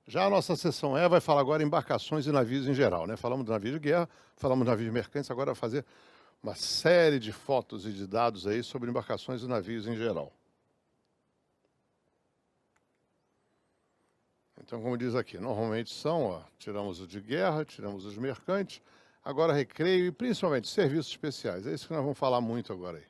Já a nossa seção E vai falar agora em embarcações e navios em geral, né? Falamos de navios de guerra, falamos de navios mercantes, agora vai fazer uma série de fotos e de dados aí sobre embarcações e navios em geral. Então, como diz aqui, normalmente são, ó, tiramos os de guerra, tiramos os mercantes, agora recreio e principalmente serviços especiais. É isso que nós vamos falar muito agora aí.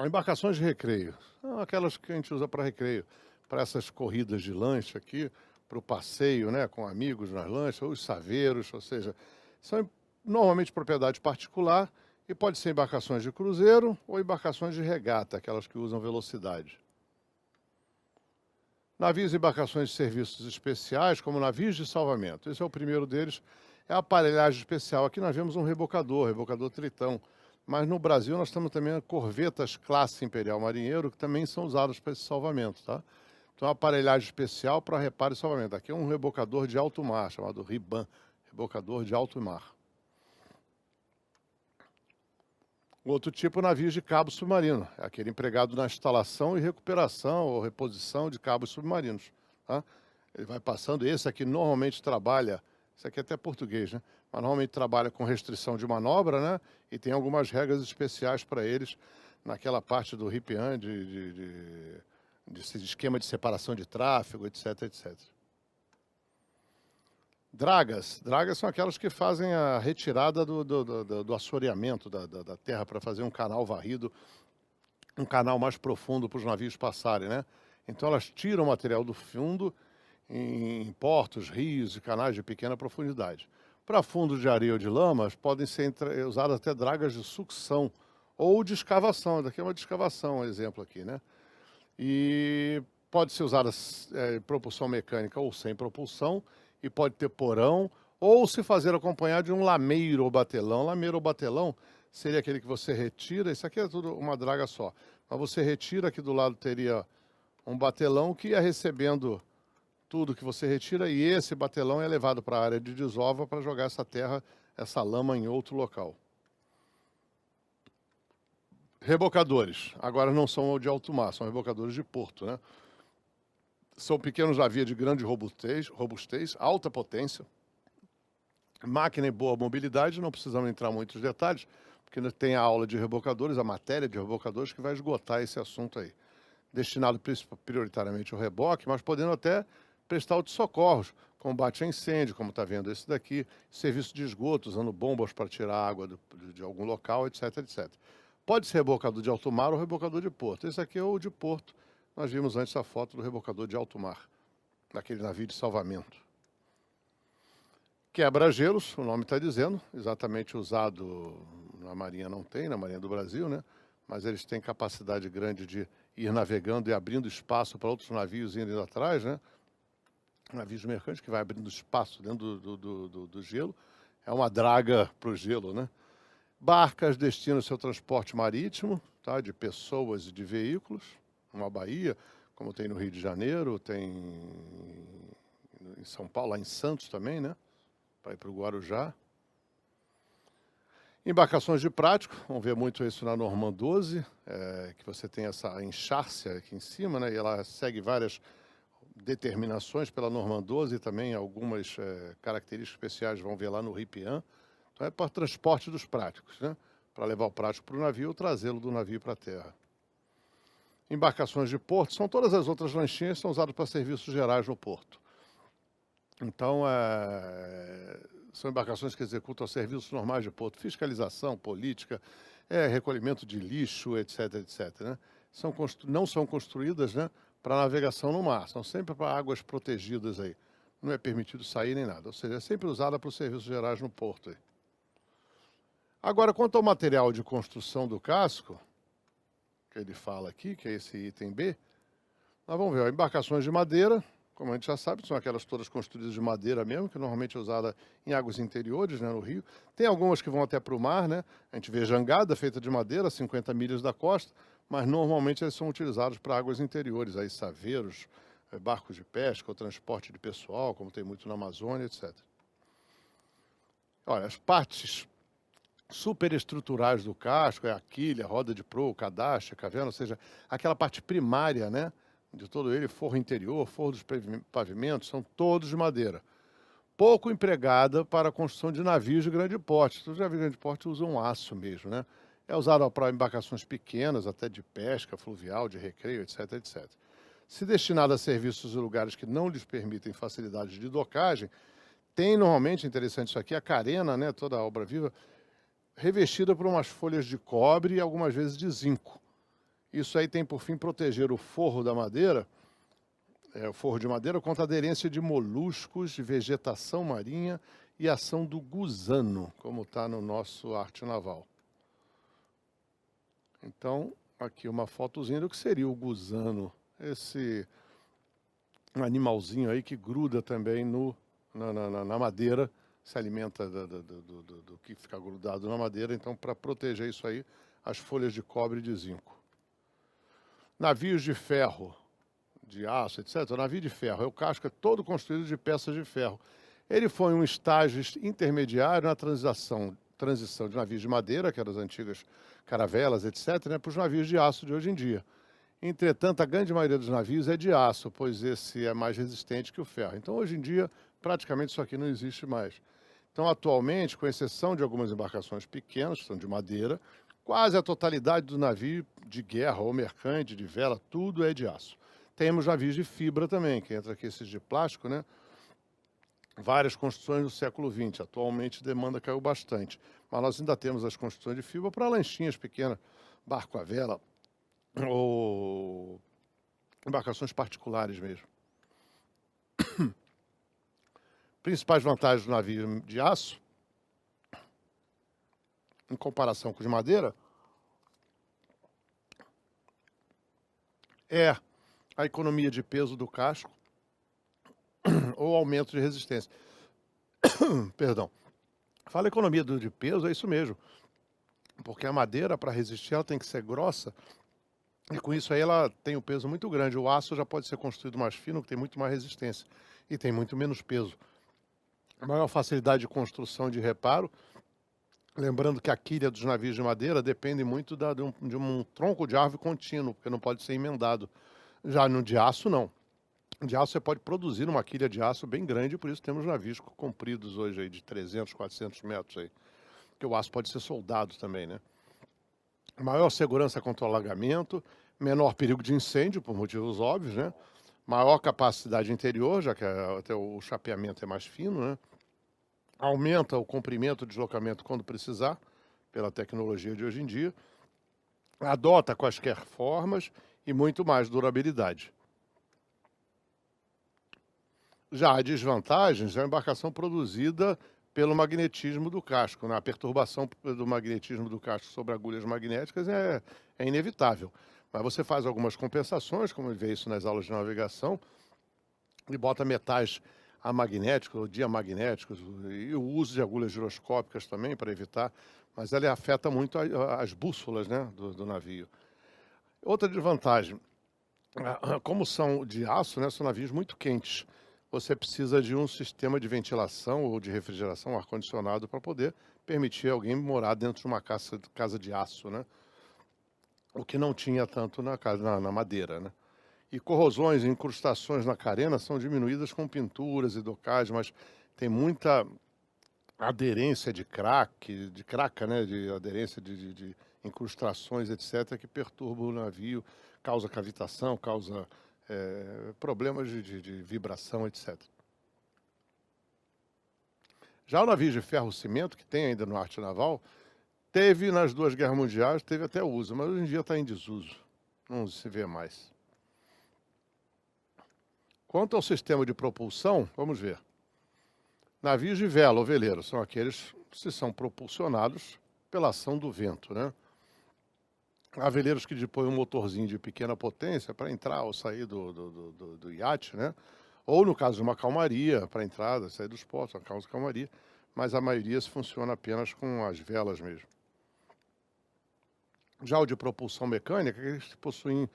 Embarcações de recreio, são aquelas que a gente usa para recreio, para essas corridas de lancha aqui, para o passeio, né, com amigos nas lanchas, os saveiros, ou seja, são normalmente propriedade particular e pode ser embarcações de cruzeiro ou embarcações de regata, aquelas que usam velocidade. Navios e embarcações de serviços especiais, como navios de salvamento. Esse é o primeiro deles, é a aparelhagem especial. Aqui nós vemos um rebocador Tritão. Mas no Brasil nós temos também corvetas classe Imperial Marinheiro, que também são usadas para esse salvamento, tá? Então, a aparelhagem especial para reparo e salvamento. Aqui é um rebocador de alto mar, chamado RIBAM, rebocador de alto mar. Outro tipo, navios de cabo submarino, é aquele empregado na instalação e recuperação ou reposição de cabos submarinos, tá? Ele vai passando, esse aqui normalmente trabalha, esse aqui é até português, né? Mas normalmente trabalha com restrição de manobra, né? E tem algumas regras especiais para eles naquela parte do RIPAM, de esquema de separação de tráfego, etc, etc. Dragas são aquelas que fazem a retirada do assoreamento da terra para fazer um canal varrido, um canal mais profundo para os navios passarem, né? Então elas tiram o material do fundo em portos, rios e canais de pequena profundidade. Para fundos de areia ou de lamas, podem ser usadas até dragas de sucção ou de escavação. Daqui é uma de escavação, um exemplo aqui, né? E pode ser usada propulsão mecânica ou sem propulsão, e pode ter porão, ou se fazer acompanhar de um lameiro ou batelão. Lameiro ou batelão seria aquele que você retira, isso aqui é tudo uma draga só, mas você retira, aqui do lado teria um batelão que ia recebendo tudo que você retira, e esse batelão é levado para a área de desova para jogar essa terra, essa lama em outro local. Rebocadores, agora não são de alto mar, são rebocadores de porto, né? São pequenos navios de grande robustez, alta potência, máquina e boa mobilidade, não precisamos entrar em muitos detalhes, porque tem a aula de rebocadores, a matéria de rebocadores, que vai esgotar esse assunto aí. Destinado prioritariamente ao reboque, mas podendo até prestar outros socorros, combate a incêndio, como está vendo esse daqui, serviço de esgoto, usando bombas para tirar água de algum local, etc, etc. Pode ser rebocador de alto mar ou rebocador de porto. Esse aqui é o de porto. Nós vimos antes a foto do rebocador de alto mar, daquele navio de salvamento. Quebra-gelos, o nome está dizendo, exatamente usado na Marinha não tem, na Marinha do Brasil, né? Mas eles têm capacidade grande de ir navegando e abrindo espaço para outros navios indo atrás, né? Navios mercantes que vai abrindo espaço dentro do gelo. É uma draga para o gelo, né? Barcas destinam seu transporte marítimo, tá? De pessoas e de veículos. Uma baía, como tem no Rio de Janeiro, tem em São Paulo, lá em Santos também, né? Para ir para o Guarujá. Embarcações de prático, vamos ver muito isso na Normand 12, que você tem essa enxárcia aqui em cima, né? E ela segue várias determinações pela Normand 12 e também algumas características especiais, vão ver lá no RIPAM. Então é para transporte dos práticos, né? Para levar o prático para o navio ou trazê-lo do navio para a terra. Embarcações de porto, são todas as outras lanchinhas que são usadas para serviços gerais no porto. Então, são embarcações que executam serviços normais de porto, fiscalização, política, recolhimento de lixo, etc, etc, né? Não são construídas, né, para navegação no mar, são sempre para águas protegidas aí. Não é permitido sair nem nada, ou seja, é sempre usada para os serviços gerais no porto aí. Agora, quanto ao material de construção do casco, que ele fala aqui, que é esse item B, nós vamos ver, ó, embarcações de madeira, como a gente já sabe, são aquelas todas construídas de madeira mesmo, que normalmente é usada em águas interiores, né, no rio. Tem algumas que vão até para o mar, né? A gente vê jangada feita de madeira, 50 milhas da costa, mas normalmente eles são utilizados para águas interiores, aí saveiros, barcos de pesca, ou transporte de pessoal, como tem muito na Amazônia, etc. Olha, as partes superestruturais do casco, é a quilha, roda de proa, cadastre, caverna, ou seja, aquela parte primária, né, de todo ele, forro interior, forro dos pavimentos, são todos de madeira. Pouco empregada para a construção de navios de grande porte. Os navios de grande porte usam aço mesmo, né? É usado para embarcações pequenas, até de pesca fluvial, de recreio, etc, etc. Se destinado a serviços em lugares que não lhes permitem facilidades de docagem, tem normalmente, interessante isso aqui, a carena, né, toda a obra viva, revestida por umas folhas de cobre e algumas vezes de zinco. Isso aí tem por fim proteger o forro da madeira, o forro de madeira, contra a aderência de moluscos, vegetação marinha e ação do gusano, como está no nosso arte naval. Então, aqui uma fotozinha do que seria o gusano, esse animalzinho aí que gruda também na madeira, se alimenta do que fica grudado na madeira. Então, para proteger isso aí, as folhas de cobre e de zinco. Navios de ferro, de aço, etc. O navio de ferro, o casco é todo construído de peças de ferro. Ele foi um estágio intermediário na transição de navios de madeira, que eram as antigas caravelas, etc., né, para os navios de aço de hoje em dia. Entretanto, a grande maioria dos navios é de aço, pois esse é mais resistente que o ferro. Então, hoje em dia, praticamente isso aqui não existe mais. Então, atualmente, com exceção de algumas embarcações pequenas, que são de madeira, quase a totalidade do navio de guerra ou mercante, de vela, tudo é de aço. Temos navios de fibra também, que entra aqui esses de plástico, né? Várias construções do século XX. Atualmente a demanda caiu bastante. Mas nós ainda temos as construções de fibra para lanchinhas pequenas, barco à vela ou embarcações particulares mesmo. Principais vantagens do navio de aço, em comparação com os de madeira, é a economia de peso do casco ou aumento de resistência. Perdão. Fala economia de peso, é isso mesmo. Porque a madeira, para resistir, ela tem que ser grossa. E com isso aí ela tem um peso muito grande. O aço já pode ser construído mais fino, que tem muito mais resistência. E tem muito menos peso. A maior facilidade de construção e de reparo. Lembrando que a quilha dos navios de madeira depende muito de um tronco de árvore contínuo, porque não pode ser emendado. Já no de aço, não. De aço você pode produzir uma quilha de aço bem grande, por isso temos navios compridos hoje aí de 300, 400 metros aí. Porque o aço pode ser soldado também, né? Maior segurança contra o alagamento, menor perigo de incêndio, por motivos óbvios, né? Maior capacidade interior, já que até o chapeamento é mais fino, né? Aumenta o comprimento, o deslocamento quando precisar, pela tecnologia de hoje em dia. Adota quaisquer formas e muito mais durabilidade. Já a desvantagens é a embarcação produzida pelo magnetismo do casco, né? A perturbação do magnetismo do casco sobre agulhas magnéticas é inevitável. Mas você faz algumas compensações, como vê isso nas aulas de navegação, e bota metais amagnéticos ou diamagnéticos, e o uso de agulhas giroscópicas também para evitar, mas ela afeta muito as bússolas, né, do navio. Outra desvantagem, como são de aço, né, são navios muito quentes. Você precisa de um sistema de ventilação ou de refrigeração, ar-condicionado, para poder permitir alguém morar dentro de uma casa de aço, né? O que não tinha tanto na madeira, né? E corrosões e incrustações na carena são diminuídas com pinturas e docagem, mas tem muita aderência de craca, né? De aderência de incrustações, etc., que perturba o navio, causa cavitação, causa problemas de vibração, etc. Já o navio de ferro-cimento, que tem ainda no arte naval, teve nas duas guerras mundiais, teve até uso, mas hoje em dia está em desuso, não se vê mais. Quanto ao sistema de propulsão, vamos ver. Navios de vela ou veleiro são aqueles que são propulsionados pela ação do vento, né? Há veleiros que dispõem um motorzinho de pequena potência para entrar ou sair do iate, né? Ou, no caso de uma calmaria, para entrada, sair dos portos, uma calmaria, mas a maioria se funciona apenas com as velas mesmo. Já o de propulsão mecânica, eles possuem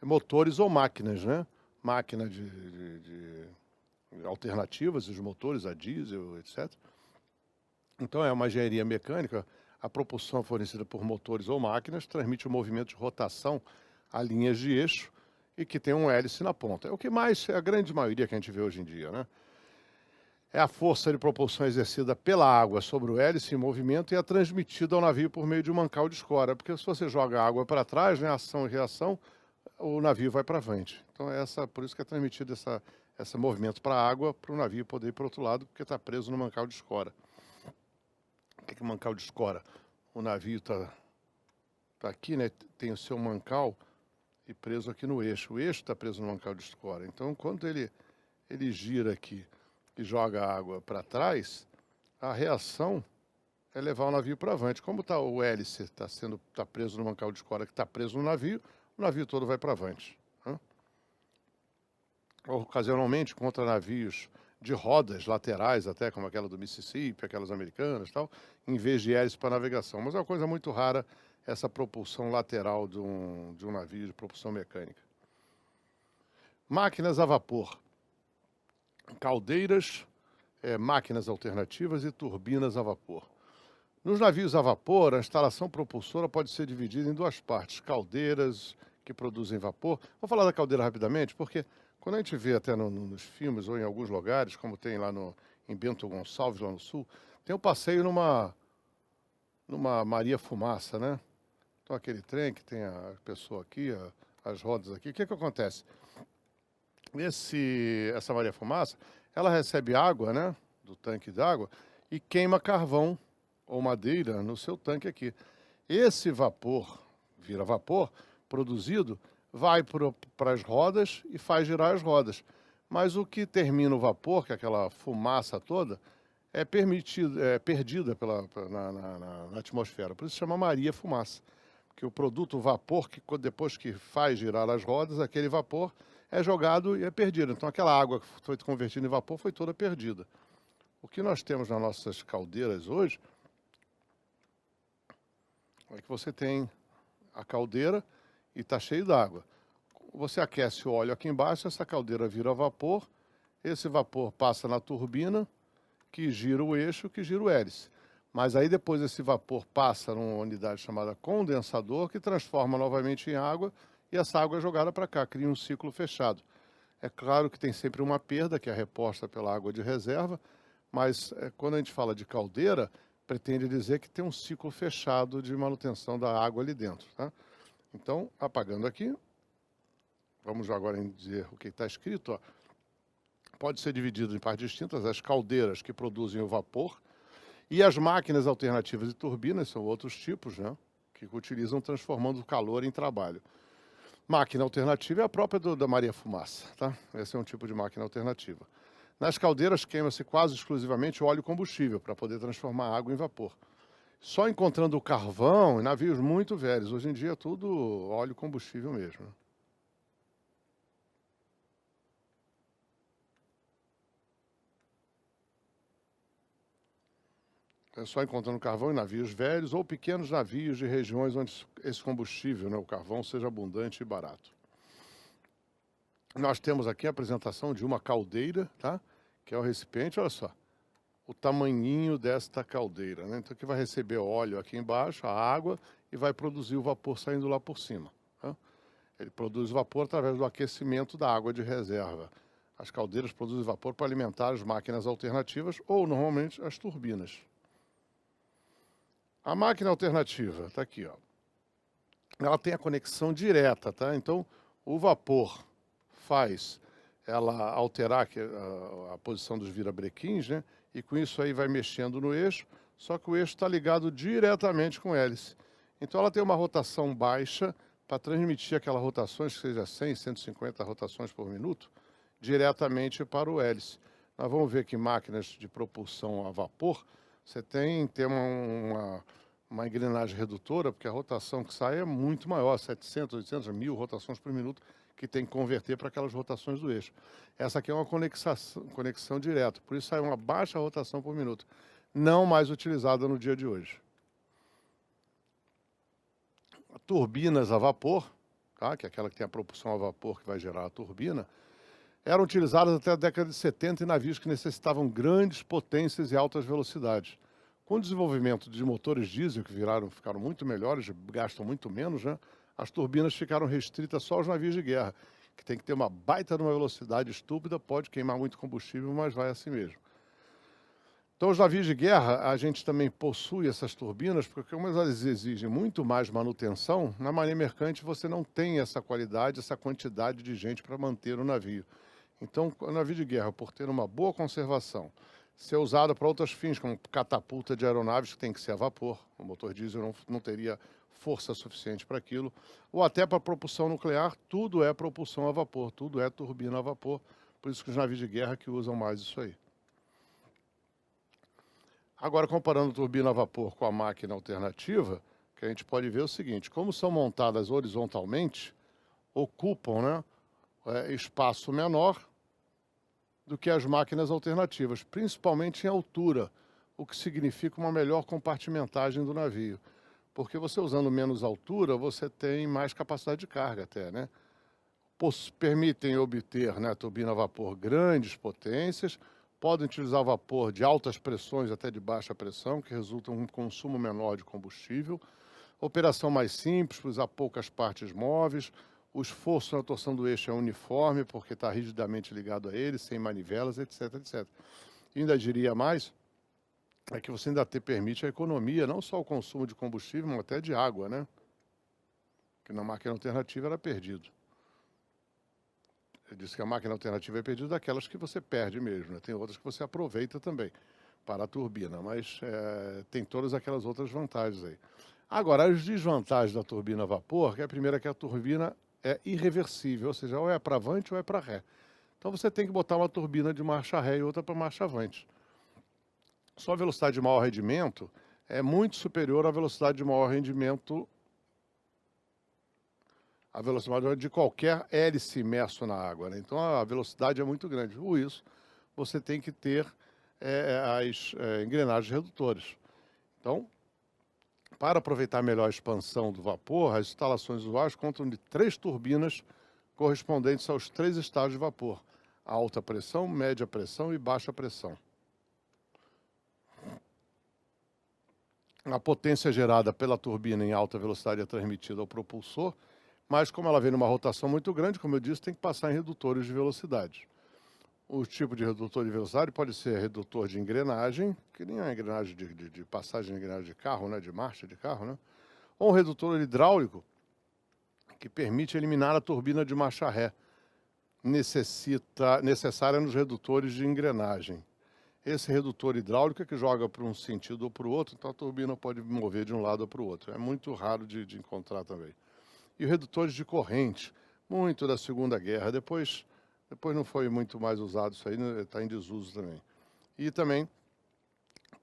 motores ou máquinas, né? Máquina de alternativas, os motores a diesel, etc. Então, é uma engenharia mecânica. A propulsão fornecida por motores ou máquinas transmite o movimento de rotação a linhas de eixo e que tem um hélice na ponta. É o que mais, é a grande maioria que a gente vê hoje em dia, né? É a força de propulsão exercida pela água sobre o hélice em movimento e é transmitida ao navio por meio de um mancal de escora, porque se você joga a água para trás, né, ação e reação, o navio vai para frente. Então, por isso que é transmitido esse movimento para a água, para o navio poder ir para o outro lado, porque está preso no mancal de escora. O que é mancal de escora? O navio está aqui, né, tem o seu mancal e preso aqui no eixo. O eixo está preso no mancal de escora. Então, quando ele gira aqui e joga a água para trás, a reação é levar o navio para frente. Como o hélice está preso no mancal de escora que está preso no navio, o navio todo vai para frente. Né? Ocasionalmente, contra navios de rodas laterais, até como aquela do Mississippi, aquelas americanas e tal, em vez de hélice para navegação. Mas é uma coisa muito rara essa propulsão lateral de um navio de propulsão mecânica. Máquinas a vapor. Caldeiras, máquinas alternativas e turbinas a vapor. Nos navios a vapor, a instalação propulsora pode ser dividida em duas partes. Caldeiras, que produzem vapor. Vou falar da caldeira rapidamente, porque quando a gente vê até nos filmes ou em alguns lugares, como tem lá em Bento Gonçalves, lá no sul, tem um passeio numa Maria Fumaça, né? Então aquele trem que tem a pessoa aqui, as rodas aqui. O que acontece? Essa Maria Fumaça, ela recebe água, né, do tanque d'água e queima carvão ou madeira no seu tanque aqui. Esse vapor, vira vapor, produzido, vai para as rodas e faz girar as rodas. Mas o que termina o vapor, que é aquela fumaça toda, é perdida na atmosfera. Por isso chama Maria Fumaça. Porque o produto, o vapor, que depois que faz girar as rodas, aquele vapor é jogado e é perdido. Então aquela água que foi convertida em vapor foi toda perdida. O que nós temos nas nossas caldeiras hoje é que você tem a caldeira e está cheio d'água. Você aquece o óleo aqui embaixo, essa caldeira vira vapor, esse vapor passa na turbina, que gira o eixo, que gira o hélice. Mas aí depois esse vapor passa numa unidade chamada condensador, que transforma novamente em água, e essa água é jogada para cá, cria um ciclo fechado. É claro que tem sempre uma perda, que é reposta pela água de reserva, mas quando a gente fala de caldeira, pretende dizer que tem um ciclo fechado de manutenção da água ali dentro. Tá? Então, apagando aqui, vamos agora dizer o que está escrito. Ó. Pode ser dividido em partes distintas, as caldeiras que produzem o vapor e as máquinas alternativas de turbinas, são outros tipos, né, que utilizam transformando o calor em trabalho. Máquina alternativa é a própria da Maria Fumaça, tá? Esse é um tipo de máquina alternativa. Nas caldeiras queima-se quase exclusivamente óleo combustível para poder transformar água em vapor. Só encontrando o carvão em navios muito velhos. Hoje em dia é tudo óleo combustível mesmo. É só encontrando carvão em navios velhos ou pequenos navios de regiões onde esse combustível, né, o carvão, seja abundante e barato. Nós temos aqui a apresentação de uma caldeira, tá? Que é o recipiente, olha só, o tamanhinho desta caldeira, né? Então aqui vai receber óleo aqui embaixo, a água, e vai produzir o vapor saindo lá por cima. Tá? Ele produz vapor através do aquecimento da água de reserva. As caldeiras produzem vapor para alimentar as máquinas alternativas ou, normalmente, as turbinas. A máquina alternativa, está aqui, ó. Ela tem a conexão direta, tá? Então, o vapor faz ela alterar a posição dos virabrequins, né? E com isso aí vai mexendo no eixo, só que o eixo está ligado diretamente com o hélice. Então, ela tem uma rotação baixa para transmitir aquelas rotações, que seja 100, 150 rotações por minuto, diretamente para o hélice. Nós vamos ver que máquinas de propulsão a vapor, você tem uma engrenagem redutora, porque a rotação que sai é muito maior, 700, 800, 1000 rotações por minuto, que tem que converter para aquelas rotações do eixo. Essa aqui é uma conexão direta, por isso sai uma baixa rotação por minuto, não mais utilizada no dia de hoje. Turbinas a vapor, tá? Que é aquela que tem a propulsão a vapor que vai gerar a turbina, eram utilizadas até a década de 70 em navios que necessitavam grandes potências e altas velocidades. Com o desenvolvimento de motores diesel, que ficaram muito melhores, gastam muito menos, né? As turbinas ficaram restritas só aos navios de guerra, que tem que ter uma baita de uma velocidade estúpida, pode queimar muito combustível, mas vai assim mesmo. Então, os navios de guerra, a gente também possui essas turbinas, porque como elas exigem muito mais manutenção, na marinha mercante você não tem essa qualidade, essa quantidade de gente para manter o navio. Então, o navio de guerra, por ter uma boa conservação, ser usado para outros fins, como catapulta de aeronaves, que tem que ser a vapor, o motor diesel não teria força suficiente para aquilo, ou até para propulsão nuclear, tudo é propulsão a vapor, tudo é turbina a vapor, por isso que os navios de guerra que usam mais isso aí. Agora, comparando turbina a vapor com a máquina alternativa, que a gente pode ver o seguinte, como são montadas horizontalmente, ocupam, né, espaço menor do que as máquinas alternativas, principalmente em altura, o que significa uma melhor compartimentagem do navio. Porque você usando menos altura, você tem mais capacidade de carga até, né? Permitem obter, né, turbina a vapor grandes potências, podem utilizar vapor de altas pressões até de baixa pressão, que resulta em um consumo menor de combustível, operação mais simples, usar poucas partes móveis, o esforço na torção do eixo é uniforme, porque está rigidamente ligado a ele, sem manivelas, etc, etc. E ainda diria mais, é que você ainda permite a economia, não só o consumo de combustível, mas até de água, né? Que na máquina alternativa era perdido. Eu disse que a máquina alternativa é perdida daquelas que você perde mesmo, né? Tem outras que você aproveita também para a turbina, mas tem todas aquelas outras vantagens aí. Agora, as desvantagens da turbina a vapor, que a primeira é que a turbina é irreversível, ou seja, ou é para avante ou é para ré. Então você tem que botar uma turbina de marcha ré e outra para marcha avante. Sua velocidade de maior rendimento é muito superior à velocidade de maior rendimento, a velocidade de qualquer hélice imerso na água, né? Então a velocidade é muito grande. Por isso, você tem que ter as engrenagens redutoras. Então, para aproveitar melhor a expansão do vapor, as instalações usuais contam de 3 turbinas correspondentes aos 3 estados de vapor: alta pressão, média pressão e baixa pressão. A potência gerada pela turbina em alta velocidade é transmitida ao propulsor, mas como ela vem numa rotação muito grande, como eu disse, tem que passar em redutores de velocidade. O tipo de redutor de velocidade pode ser redutor de engrenagem, que nem a engrenagem de passagem de engrenagem de carro, né, de marcha de carro, né? Ou um redutor hidráulico, que permite eliminar a turbina de marcha ré, necessária nos redutores de engrenagem. Esse redutor hidráulico é que joga para um sentido ou para o outro, então a turbina pode mover de um lado ou para o outro. É muito raro de encontrar também. E os redutores de corrente, muito da Segunda Guerra, depois não foi muito mais usado, isso aí está em desuso também. E também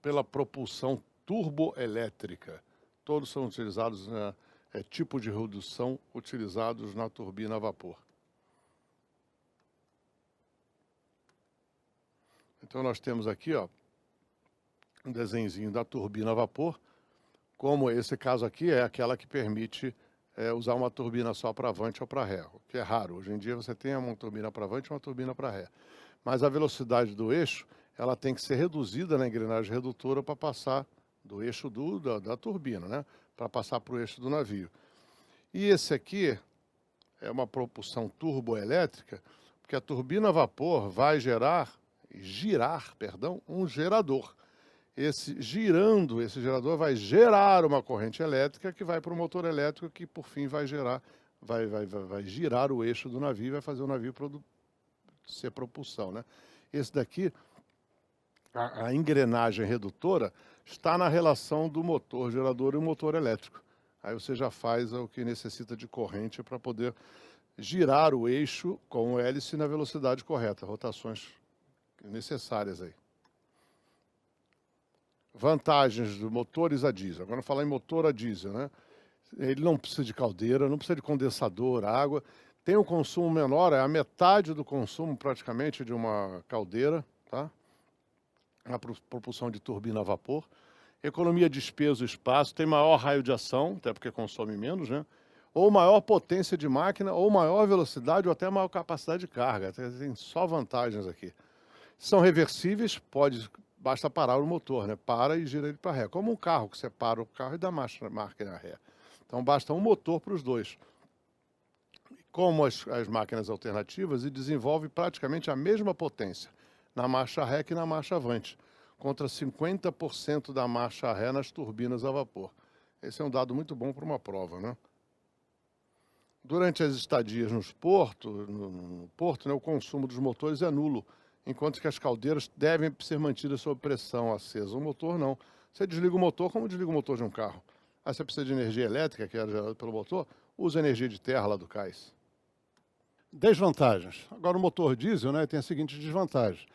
pela propulsão turboelétrica. Todos são utilizados, né, tipo de redução utilizados na turbina a vapor. Então nós temos aqui, ó, um desenhozinho da turbina a vapor, como esse caso aqui é aquela que permite usar uma turbina só para avante ou para ré, o que é raro. Hoje em dia você tem uma turbina para avante e uma turbina para ré. Mas a velocidade do eixo, ela tem que ser reduzida na engrenagem redutora para passar do eixo da turbina, né? Para passar para o eixo do navio. E esse aqui é uma propulsão turboelétrica, porque a turbina a vapor vai girar, um gerador. Esse gerador vai gerar uma corrente elétrica que vai para o motor elétrico que, por fim, vai girar o eixo do navio e vai fazer o navio ser propulsão, né? Esse daqui, a engrenagem redutora, está na relação do motor gerador e o motor elétrico. Aí você já faz o que necessita de corrente para poder girar o eixo com o hélice na velocidade correta, rotações necessárias aí. Vantagens dos motores a diesel. Agora, falar em motor a diesel, né? Ele não precisa de caldeira, não precisa de condensador, água. Tem um consumo menor, é a metade do consumo praticamente de uma caldeira, tá? A propulsão de turbina a vapor. Economia de peso e espaço, tem maior raio de ação, até porque consome menos, né? Ou maior potência de máquina, ou maior velocidade, ou até maior capacidade de carga. Tem só vantagens aqui. São reversíveis, basta parar o motor, né? Para e gira ele para ré. Como um carro, que você para o carro e dá marcha na ré. Então basta um motor para os dois. como as máquinas alternativas e desenvolve praticamente a mesma potência na marcha ré que na marcha avante, contra 50% da marcha ré nas turbinas a vapor. Esse é um dado muito bom para uma prova, né? Durante as estadias no porto, né, o consumo dos motores é nulo, enquanto que as caldeiras devem ser mantidas sob pressão acesa. O motor não. Você desliga o motor como desliga o motor de um carro. Aí você precisa de energia elétrica, que é gerada pelo motor, usa energia de terra lá do cais. Desvantagens. Agora o motor diesel, né, tem a seguinte desvantagem.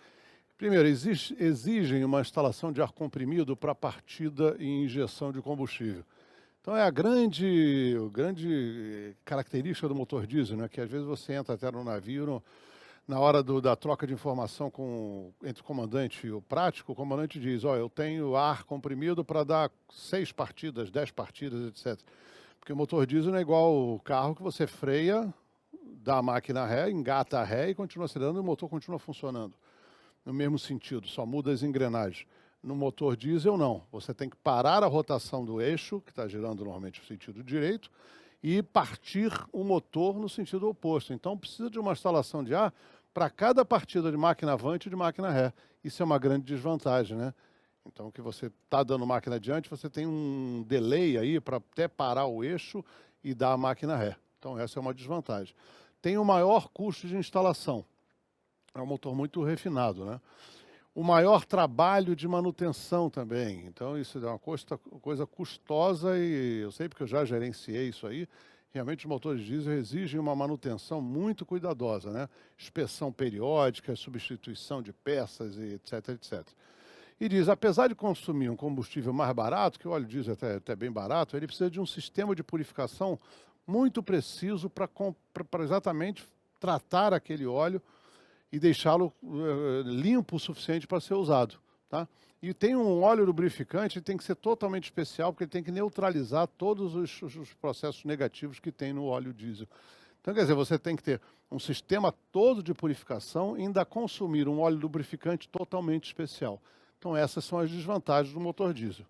Primeiro, exigem uma instalação de ar comprimido para partida e injeção de combustível. Então é a grande característica do motor diesel, né? Que às vezes você entra até no navio, na hora da troca de informação entre o comandante e o prático, o comandante diz, eu tenho ar comprimido para dar 6 partidas, 10 partidas, etc. Porque o motor diesel não é igual o carro que você freia, dá a máquina ré, engata a ré e continua acelerando e o motor continua funcionando. No mesmo sentido, só muda as engrenagens. No motor diesel, não. Você tem que parar a rotação do eixo, que está girando normalmente no sentido direito, e partir o motor no sentido oposto. Então, precisa de uma instalação de ar para cada partida de máquina avante e de máquina ré. Isso é uma grande desvantagem, né? Então, que você está dando máquina adiante, você tem um delay aí para até parar o eixo e dar a máquina ré. Então, essa é uma desvantagem. Tem o maior custo de instalação. É um motor muito refinado, né? O maior trabalho de manutenção também. Então, isso é uma coisa custosa e eu sei porque eu já gerenciei isso aí. Realmente, os motores diesel exigem uma manutenção muito cuidadosa, né? Inspeção periódica, substituição de peças, e etc, etc. E diz, apesar de consumir um combustível mais barato, que o óleo diesel é até bem barato, ele precisa de um sistema de purificação muito preciso para exatamente tratar aquele óleo e deixá-lo limpo o suficiente para ser usado. Tá? E tem um óleo lubrificante, ele tem que ser totalmente especial, porque ele tem que neutralizar todos os processos negativos que tem no óleo diesel. Então, quer dizer, você tem que ter um sistema todo de purificação e ainda consumir um óleo lubrificante totalmente especial. Então, essas são as desvantagens do motor diesel.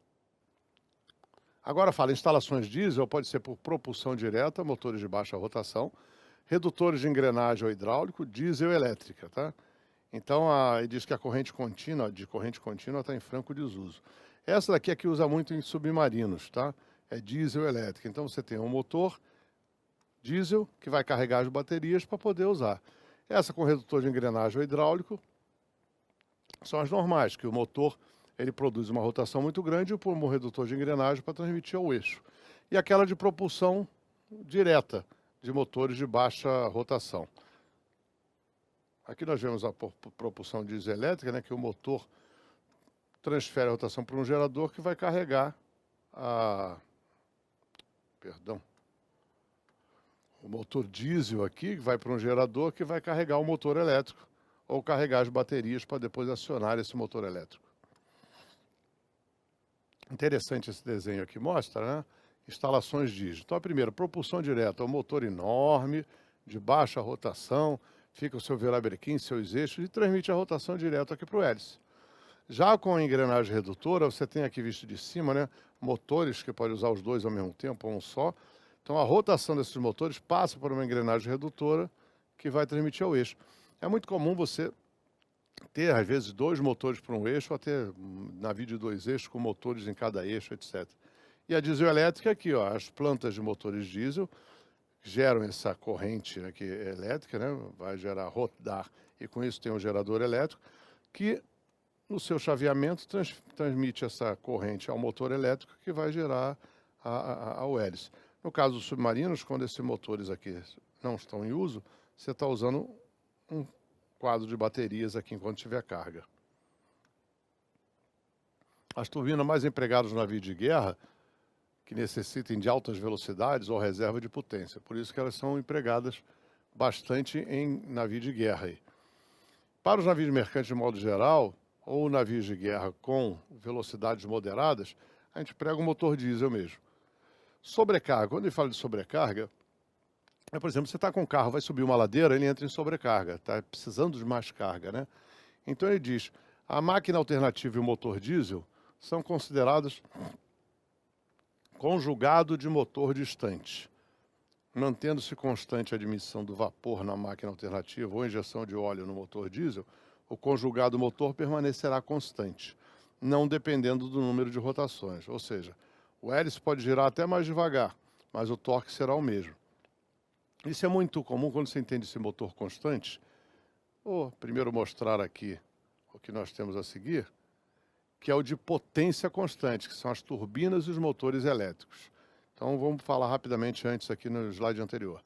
Agora fala, instalações diesel pode ser por propulsão direta, motores de baixa rotação, redutores de engrenagem ou hidráulico, diesel elétrica, tá? Então, ele diz que a corrente contínua está em franco desuso. Essa daqui é que usa muito em submarinos, tá? É diesel elétrica. Então, você tem um motor diesel que vai carregar as baterias para poder usar. Essa com redutor de engrenagem ou hidráulico são as normais, que o motor ele produz uma rotação muito grande e um redutor de engrenagem para transmitir ao eixo. E aquela de propulsão direta, de motores de baixa rotação. Aqui nós vemos a propulsão dieselétrica, né, que o motor transfere a rotação para um gerador que vai carregar o motor diesel aqui, que vai para um gerador que vai carregar o motor elétrico ou carregar as baterias para depois acionar esse motor elétrico. Interessante esse desenho aqui, mostra, né? Instalações diesel. Então, a primeira, propulsão direta, um motor enorme, de baixa rotação, fica o seu virabrequim, seus eixos, e transmite a rotação direta aqui para o hélice. Já com a engrenagem redutora, você tem aqui visto de cima, né, motores que pode usar os dois ao mesmo tempo, ou um só. Então, a rotação desses motores passa por uma engrenagem redutora que vai transmitir ao eixo. É muito comum você ter, às vezes, 2 motores para um eixo, ou até navio de 2 eixos com motores em cada eixo, etc. E a diesel elétrica aqui, ó, as plantas de motores diesel geram essa corrente aqui elétrica, né, vai gerar rodar, e com isso tem um gerador elétrico, que no seu chaveamento transmite essa corrente ao motor elétrico que vai gerar ao hélice. No caso dos submarinos, quando esses motores aqui não estão em uso, você está usando um quadro de baterias aqui enquanto tiver carga. As turbinas mais empregadas no navio de guerra, que necessitem de altas velocidades ou reserva de potência. Por isso que elas são empregadas bastante em navio de guerra. Aí. Para os navios mercantes de modo geral, ou navios de guerra com velocidades moderadas, a gente prega um motor diesel mesmo. Sobrecarga. Quando ele fala de sobrecarga, por exemplo, você está com um carro, vai subir uma ladeira, ele entra em sobrecarga, está precisando de mais carga, né? Então ele diz, a máquina alternativa e o motor diesel são considerados conjugado de motor distante. Mantendo-se constante a admissão do vapor na máquina alternativa ou injeção de óleo no motor diesel, o conjugado motor permanecerá constante, não dependendo do número de rotações. Ou seja, o hélice pode girar até mais devagar, mas o torque será o mesmo. Isso é muito comum quando você entende esse motor constante. Vou primeiro mostrar aqui o que nós temos a seguir, que é o de potência constante, que são as turbinas e os motores elétricos. Então vamos falar rapidamente antes aqui no slide anterior.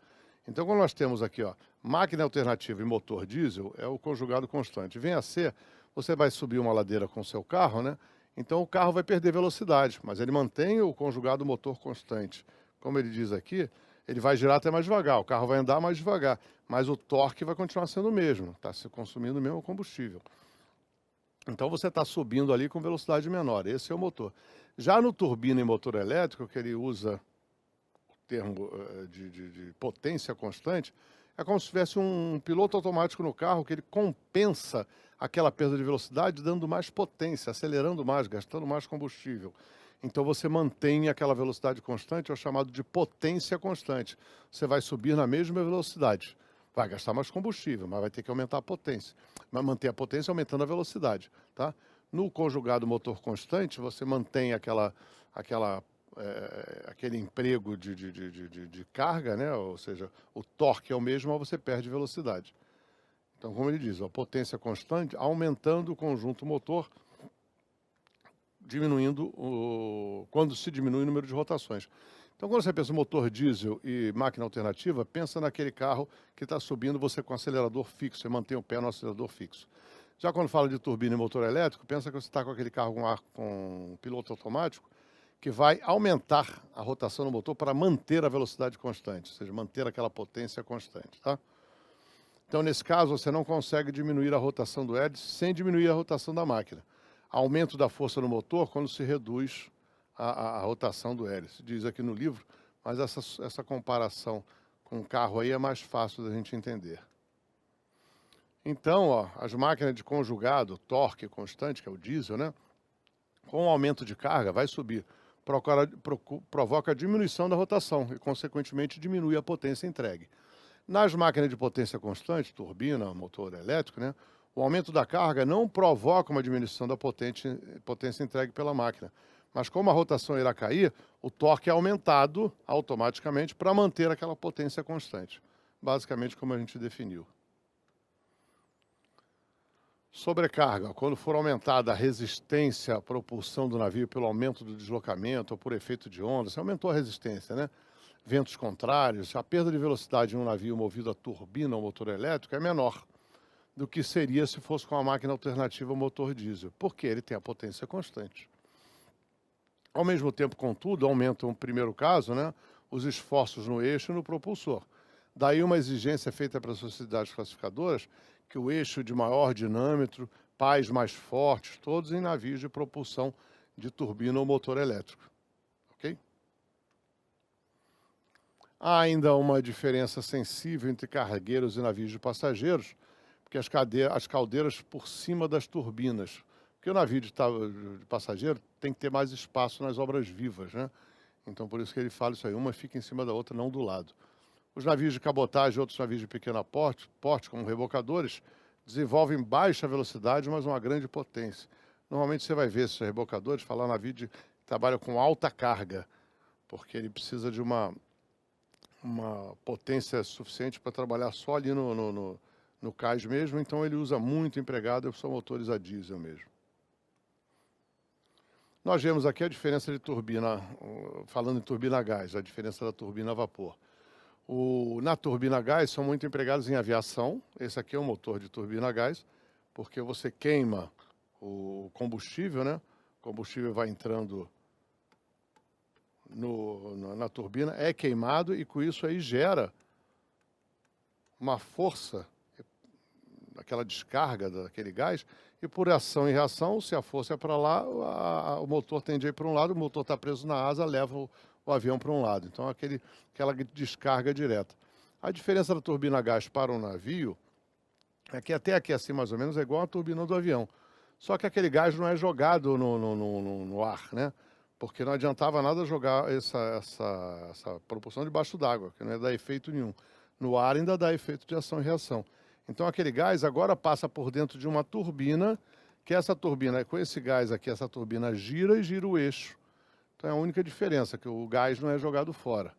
Então quando nós temos aqui, ó, máquina alternativa e motor diesel, é o conjugado constante. Vem a ser, você vai subir uma ladeira com o seu carro, né? Então o carro vai perder velocidade, mas ele mantém o conjugado motor constante. Como ele diz aqui, ele vai girar até mais devagar, o carro vai andar mais devagar, mas o torque vai continuar sendo o mesmo, está se consumindo o mesmo combustível. Então você está subindo ali com velocidade menor, esse é o motor. Já no turbina e motor elétrico, que ele usa o termo de potência constante, é como se tivesse um piloto automático no carro que ele compensa aquela perda de velocidade dando mais potência, acelerando mais, gastando mais combustível. Então você mantém aquela velocidade constante, é o chamado de potência constante. Você vai subir na mesma velocidade. Vai gastar mais combustível, mas vai ter que aumentar a potência. Mas manter a potência aumentando a velocidade, tá? No conjugado motor constante, você mantém aquele emprego de carga, né? Ou seja, o torque é o mesmo, mas você perde velocidade. Então, como ele diz, a potência constante, aumentando o conjunto motor, diminuindo quando se diminui o número de rotações. Então, quando você pensa em motor diesel e máquina alternativa, pensa naquele carro que está subindo você com acelerador fixo, você mantém o pé no acelerador fixo. Já quando fala de turbina e motor elétrico, pensa que você está com aquele carro com piloto automático que vai aumentar a rotação do motor para manter a velocidade constante, ou seja, manter aquela potência constante, tá? Então, nesse caso, você não consegue diminuir a rotação do hélice sem diminuir a rotação da máquina. Aumento da força no motor quando se reduz a rotação do hélice. Diz aqui no livro, mas essa comparação com o carro aí é mais fácil da gente entender. Então, ó, as máquinas de conjugado, torque constante, que é o diesel, né? Com o aumento de carga, vai subir. Provoca a diminuição da rotação e, consequentemente, diminui a potência entregue. Nas máquinas de potência constante, turbina, motor elétrico, né? O aumento da carga não provoca uma diminuição da potência entregue pela máquina. Mas como a rotação irá cair, o torque é aumentado automaticamente para manter aquela potência constante. Basicamente como a gente definiu. Sobrecarga. Quando for aumentada a resistência à propulsão do navio pelo aumento do deslocamento ou por efeito de onda, você aumentou a resistência, né? Ventos contrários, a perda de velocidade em um navio movido a turbina ou motor elétrico é menor do que seria se fosse com a máquina alternativa ao motor diesel, porque ele tem a potência constante. Ao mesmo tempo, contudo, aumentam, no primeiro caso, né, os esforços no eixo e no propulsor. Daí uma exigência feita para as sociedades classificadoras que o eixo de maior dinâmetro, pás mais fortes, todos em navios de propulsão de turbina ou motor elétrico. Ok? Há ainda uma diferença sensível entre cargueiros e navios de passageiros, porque as caldeiras por cima das turbinas. Porque o navio de passageiro tem que ter mais espaço nas obras vivas, né? Então, por isso que ele fala isso aí, uma fica em cima da outra, não do lado. Os navios de cabotagem e outros navios de pequeno porte, como rebocadores, desenvolvem baixa velocidade, mas uma grande potência. Normalmente você vai ver esses rebocadores falar navio que trabalha com alta carga, porque ele precisa de uma potência suficiente para trabalhar só ali no cais mesmo, então ele usa muito empregado, são motores a diesel mesmo. Nós vemos aqui a diferença de turbina, falando em turbina a gás, a diferença da turbina a vapor. Na turbina a gás são muito empregados em aviação, esse aqui é um motor de turbina a gás, porque você queima o combustível, né? O combustível vai entrando na turbina, é queimado e com isso aí gera uma força, aquela descarga daquele gás, e por ação e reação, se a força é para lá, o motor tende a ir para um lado, o motor está preso na asa, leva o avião para um lado. Então, aquela descarga direta. A diferença da turbina a gás para um navio é que até aqui assim, mais ou menos, é igual a turbina do avião. Só que aquele gás não é jogado no ar, né? porque não adiantava nada jogar essa propulsão debaixo d'água, que não ia dar efeito nenhum. No ar ainda dá efeito de ação e reação. Então aquele gás agora passa por dentro de uma turbina, que essa turbina, com esse gás aqui, essa turbina gira e gira o eixo. Então é a única diferença, que o gás não é jogado fora.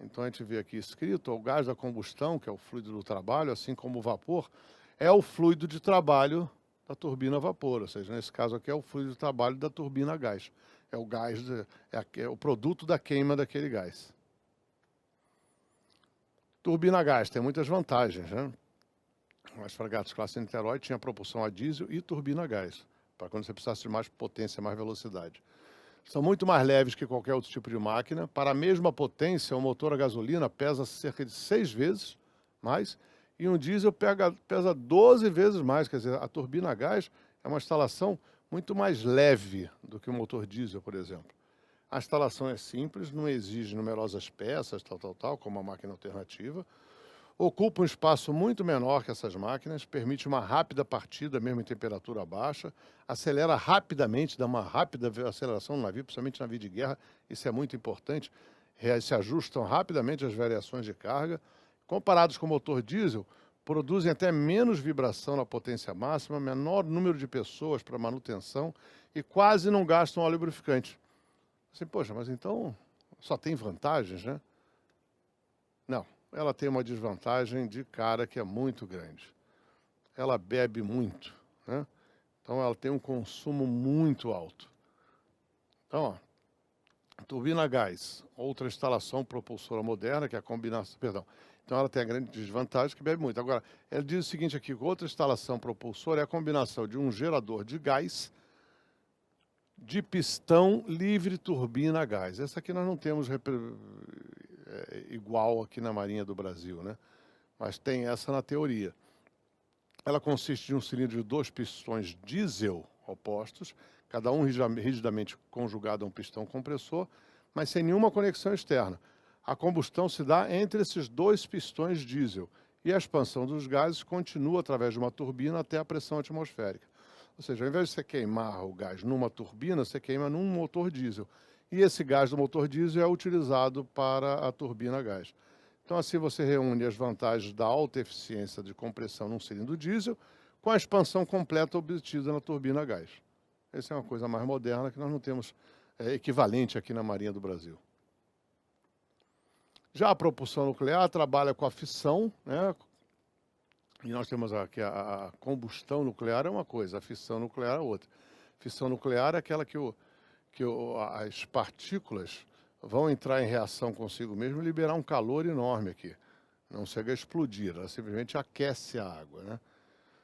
Então a gente vê aqui escrito, o gás da combustão, que é o fluido do trabalho, assim como o vapor, é o fluido de trabalho da turbina a vapor, ou seja, nesse caso aqui é o fluido de trabalho da turbina a gás. É o gás, é o produto da queima daquele gás. Turbina a gás tem muitas vantagens, né? As fragatas classe Niterói tinha propulsão a diesel e turbina a gás, para quando você precisasse de mais potência, mais velocidade. São muito mais leves que qualquer outro tipo de máquina. Para a mesma potência, o motor a gasolina pesa cerca de 6 vezes mais e um diesel pesa 12 vezes mais. Quer dizer, a turbina a gás é uma instalação muito mais leve do que o motor diesel, por exemplo. A instalação é simples, não exige numerosas peças, como a máquina alternativa. Ocupa um espaço muito menor que essas máquinas, permite uma rápida partida, mesmo em temperatura baixa, acelera rapidamente, dá uma rápida aceleração no navio, principalmente navio de guerra, isso é muito importante, se ajustam rapidamente às variações de carga. Comparados com o motor diesel, produzem até menos vibração na potência máxima, menor número de pessoas para manutenção e quase não gastam óleo lubrificante. Assim, poxa, mas então só tem vantagens, né? Não. Ela tem uma desvantagem de cara que é muito grande. Ela bebe muito, né? Então ela tem um consumo muito alto. Então, ó, turbina a gás, outra instalação propulsora moderna, que é a combinação, perdão. Então ela tem a grande desvantagem que bebe muito. Agora, ela diz o seguinte aqui, outra instalação propulsora é a combinação de um gerador de gás de pistão livre turbina a gás. Essa aqui nós não temos igual aqui na Marinha do Brasil, né? Mas tem essa na teoria. Ela consiste de um cilindro de 2 pistões diesel opostos, cada um rigidamente conjugado a um pistão compressor, mas sem nenhuma conexão externa. A combustão se dá entre esses 2 pistões diesel e a expansão dos gases continua através de uma turbina até a pressão atmosférica. Ou seja, ao invés de você queimar o gás numa turbina, você queima num motor diesel. E esse gás do motor diesel é utilizado para a turbina a gás. Então, assim você reúne as vantagens da alta eficiência de compressão num cilindro diesel com a expansão completa obtida na turbina a gás. Essa é uma coisa mais moderna que nós não temos equivalente aqui na Marinha do Brasil. Já a propulsão nuclear trabalha com a fissão, né? E nós temos aqui a combustão nuclear é uma coisa, a fissão nuclear é outra. Fissão nuclear é aquela que as partículas vão entrar em reação consigo mesmo e liberar um calor enorme aqui. Não chega a explodir, ela simplesmente aquece a água, né?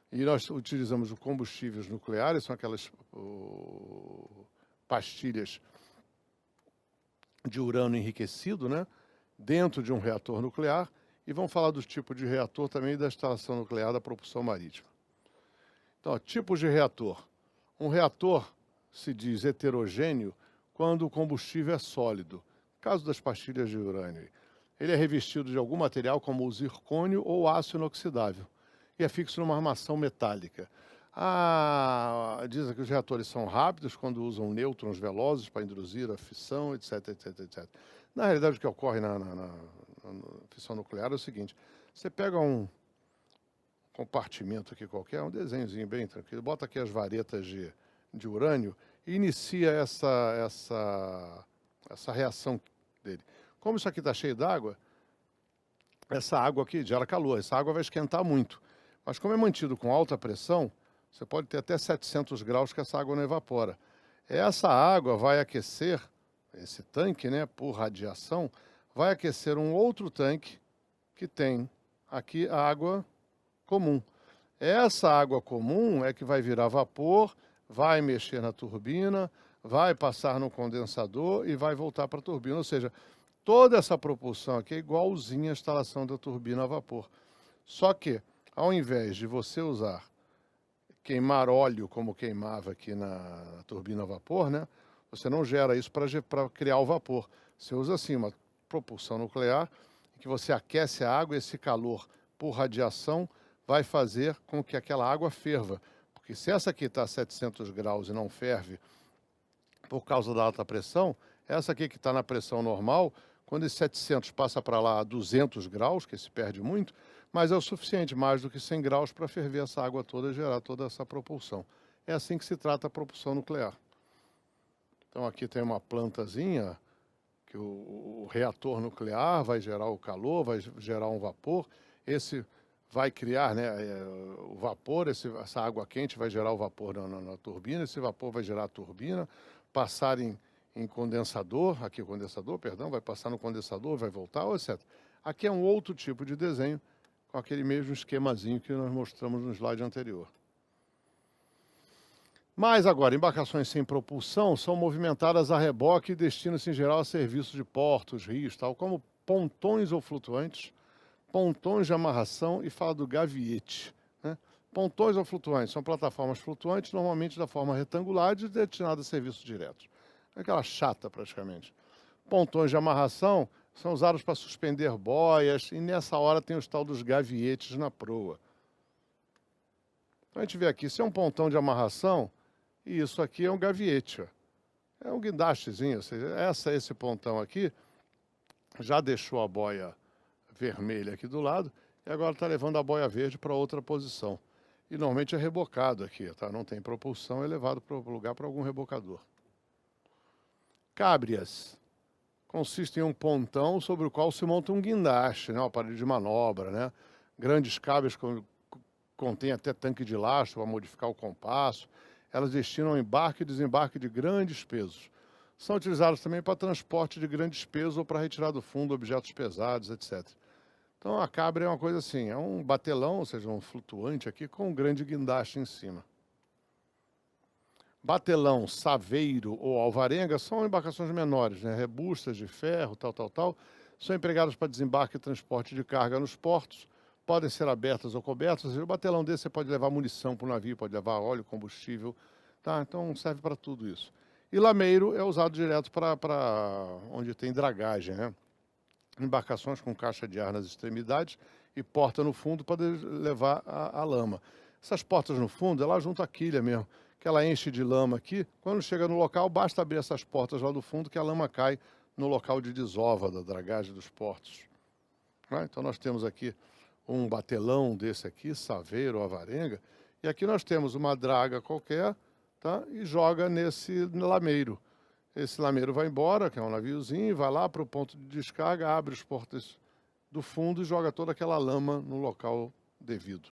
E nós utilizamos os combustíveis nucleares, são aquelas pastilhas de urânio enriquecido, né? Dentro de um reator nuclear, e vamos falar dos tipos de reator também e da instalação nuclear da propulsão marítima. Então, ó, tipos de reator. Um reator se diz heterogêneo quando o combustível é sólido. No caso das pastilhas de urânio, ele é revestido de algum material como o zircônio ou aço inoxidável e é fixo numa armação metálica. Dizem que os reatores são rápidos quando usam nêutrons velozes para induzir a fissão, etc, etc, etc. Na realidade, o que ocorre na fissão nuclear é o seguinte: você pega um compartimento aqui qualquer, um desenhozinho bem tranquilo, bota aqui as varetas de urânio e inicia essa reação dele. Como isso aqui está cheio d'água, essa água aqui gera calor, essa água vai esquentar muito. Mas como é mantido com alta pressão, você pode ter até 700 graus que essa água não evapora. Essa água vai aquecer, esse tanque, né, por radiação, vai aquecer um outro tanque que tem aqui a água comum. Essa água comum é que vai virar vapor, vai mexer na turbina, vai passar no condensador e vai voltar para a turbina. Ou seja, toda essa propulsão aqui é igualzinha à instalação da turbina a vapor. Só que, ao invés de você queimar óleo como queimava aqui na turbina a vapor, né, você não gera isso para criar o vapor. Você usa assim uma propulsão nuclear, em que você aquece a água e esse calor por radiação vai fazer com que aquela água ferva. Porque se essa aqui está a 700 graus e não ferve por causa da alta pressão, essa aqui que está na pressão normal, quando esse 700 passa para lá a 200 graus, que se perde muito, mas é o suficiente, mais do que 100 graus, para ferver essa água toda e gerar toda essa propulsão. É assim que se trata a propulsão nuclear. Então aqui tem uma plantazinha, que o reator nuclear vai gerar o calor, vai gerar um vapor, esse vai criar, né, o vapor, essa água quente vai gerar o vapor na turbina, esse vapor vai gerar a turbina, passar em condensador, aqui o condensador, perdão, vai passar no condensador, vai voltar, etc. Aqui é um outro tipo de desenho, com aquele mesmo esquemazinho que nós mostramos no slide anterior. Mas agora, embarcações sem propulsão são movimentadas a reboque e destinam-se em geral a serviços de portos, rios, tal como pontões ou flutuantes, pontões de amarração e fala do gaviete. Né? Pontões ou flutuantes são plataformas flutuantes, normalmente da forma retangular e destinadas a serviços diretos. Aquela chata, praticamente. Pontões de amarração são usados para suspender boias e nessa hora tem os tal dos gavietes na proa. Então a gente vê aqui, se é um pontão de amarração, e isso aqui é um gaviete. Ó. É um guindastezinho, ou seja, esse pontão aqui já deixou a boia vermelha aqui do lado e agora está levando a boia verde para outra posição. E normalmente é rebocado aqui, tá? Não tem propulsão, é levado para o lugar para algum rebocador. Cábrias consistem em um pontão sobre o qual se monta um guindaste, né? Um aparelho de manobra, né? Grandes cábrias contêm até tanque de lastro para modificar o compasso. Elas destinam embarque e desembarque de grandes pesos. São utilizadas também para transporte de grandes pesos ou para retirar do fundo objetos pesados, etc. Então a cabra é uma coisa assim, é um batelão, ou seja, um flutuante aqui com um grande guindaste em cima. Batelão, saveiro ou alvarenga são embarcações menores, né? Robustas de ferro, tal. São empregadas para desembarque e transporte de carga nos portos. Podem ser abertas ou cobertas. O batelão desse você pode levar munição para o navio, pode levar óleo, combustível. Tá? Então serve para tudo isso. E lameiro é usado direto para onde tem dragagem, né? Embarcações com caixa de ar nas extremidades e porta no fundo para levar a lama. Essas portas no fundo, ela junta a quilha mesmo, que ela enche de lama aqui. Quando chega no local, basta abrir essas portas lá do fundo que a lama cai no local de desova da dragagem dos portos. Então nós temos aqui um batelão desse aqui, saveiro, avarenga, e aqui nós temos uma draga qualquer, tá? E joga nesse lameiro. Esse lameiro vai embora, que é um naviozinho, vai lá para o ponto de descarga, abre as portas do fundo e joga toda aquela lama no local devido.